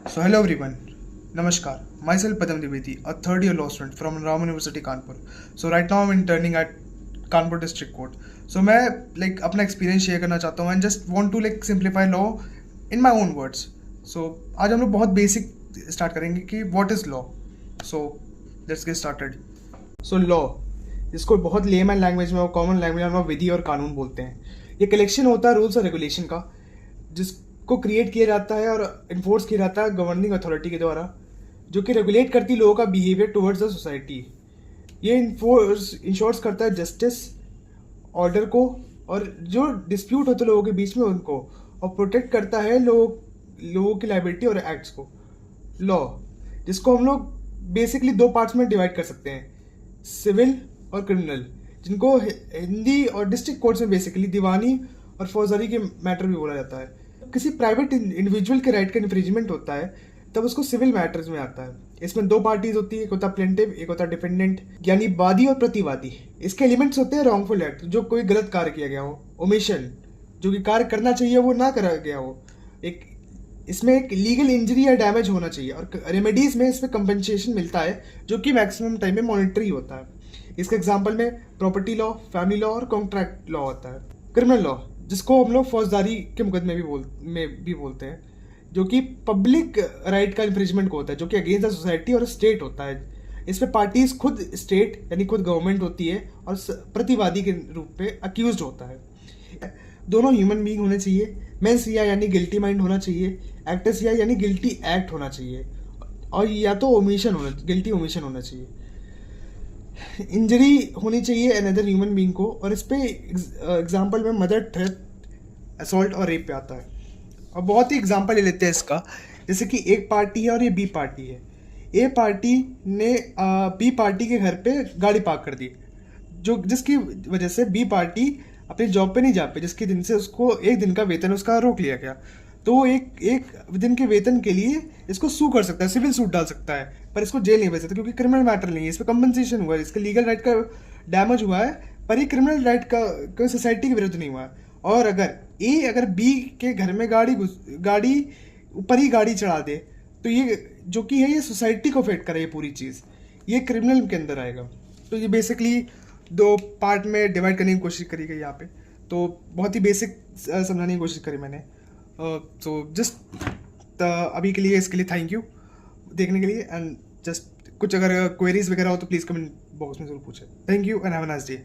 So hello everyone, Namaskar. Myself Padam Dwivedi, a third year law student from Ram University Kanpur. So right now I'm interning at Kanpur District Court. So मैं अपना experience share करना चाहता हूँ and just want to simplify law in my own words. So आज हम लोग बहुत basic start करेंगे कि what is law. So let's get started. So law जिसको बहुत लेमन लैंग्वेज में और कॉमन लैंग्वेज में विधि और कानून बोलते हैं। ये कलेक्शन होता है रूल्स और रेगुलेशन का, जिसको क्रिएट किया जाता है और इन्फोर्स किया जाता है गवर्निंग अथॉरिटी के द्वारा, जो कि रेगुलेट करती लोगों का बिहेवियर टुवर्ड्स द सोसाइटी। ये इंश्योर्स करता है जस्टिस, ऑर्डर को, और जो डिस्प्यूट होते लोगों के बीच में उनको, और प्रोटेक्ट करता है लोगों की लाइबिलिटी और एक्ट्स को। लॉ जिसको हम लोग बेसिकली दो पार्ट्स में डिवाइड कर सकते हैं, सिविल और क्रिमिनल, जिनको हिंदी और डिस्ट्रिक्ट कोर्ट्स में बेसिकली दीवानी और फौजदारी के मैटर भी बोला जाता है। किसी प्राइवेट इंडिविजुअल के राइट का इन्फ्रिंजमेंट होता है तब उसको सिविल मैटर्स में आता है। इसमें दो पार्टीज होती है, एक होता है प्लेंटिव, एक होता है डिफेंडेंट, यानी वादी और प्रतिवादी। इसके एलिमेंट्स होते हैं रॉन्गफुल एक्ट, जो कोई गलत कार्य किया गया हो, ओमिशन, जो कि कार्य करना चाहिए वो ना करा गया हो, इसमें एक लीगल इंजरी या डैमेज होना चाहिए, और रेमेडीज में इसमें कंपनसेशन मिलता है जो कि मैक्सिमम टाइम में मॉनिटरी होता है। इसके एग्जांपल में प्रॉपर्टी लॉ, फैमिली लॉ और कॉन्ट्रैक्ट लॉ होता है। क्रिमिनल लॉ जिसको हम लोग फौजदारी के मुकदमे भी बोलते हैं, जो कि पब्लिक राइट का इन्फ्रिंजमेंट को होता है, जो कि अगेंस्ट द सोसाइटी और स्टेट होता है। इसमें पार्टीज खुद स्टेट यानी खुद गवर्नमेंट होती है और प्रतिवादी के रूप में अक्यूज होता है। दोनों ह्यूमन बीइंग होने चाहिए। मेंस या यानी गिल्टी माइंड होना चाहिए, एक्टर्स या यानी गिल्टी एक्ट होना चाहिए, और या तो गिल्टी ओमिशन होना चाहिए। इंजरी होनी चाहिए अनदर ह्यूमन बीइंग को, और इस पे एग्जांपल में मर्डर, थ्रेट, असॉल्ट और रेप पे आता है। और बहुत ही एग्जांपल ले लेते हैं इसका, जैसे कि एक पार्टी है और ये बी पार्टी है। ए पार्टी ने बी पार्टी के घर पे गाड़ी पार्क कर दी, जिसकी वजह से बी पार्टी अपनी जॉब पे नहीं जा पाई, जिसके दिन से उसको एक दिन का वेतन उसका रोक लिया गया। तो वो एक दिन के वेतन के लिए इसको सू कर सकता है, सिविल सूट डाल सकता है, पर इसको जेल नहीं भेज सकता क्योंकि क्रिमिनल मैटर नहीं है। इस पर कंपनसेशन हुआ है, इसके लीगल राइट का डैमेज हुआ है, पर ये क्रिमिनल राइट का सोसाइटी के विरुद्ध नहीं हुआ है। और अगर बी के घर में गाड़ी ऊपर ही गाड़ी चढ़ा दे, तो ये जो कि है ये सोसाइटी को अफेक्ट करे, ये पूरी चीज़ ये क्रिमिनल के अंदर आएगा। तो ये बेसिकली दो पार्ट में डिवाइड करने की कोशिश करी गई यहाँ पे। तो बहुत ही बेसिक समझाने की कोशिश करी मैंने। सो जस्ट अभी के लिए इसके लिए थैंक यू देखने के लिए, एंड जस्ट कुछ अगर क्वेरीज वगैरह हो तो प्लीज़ कमेंट बॉक्स में ज़रूर पूछें। Thank you and have a nice day.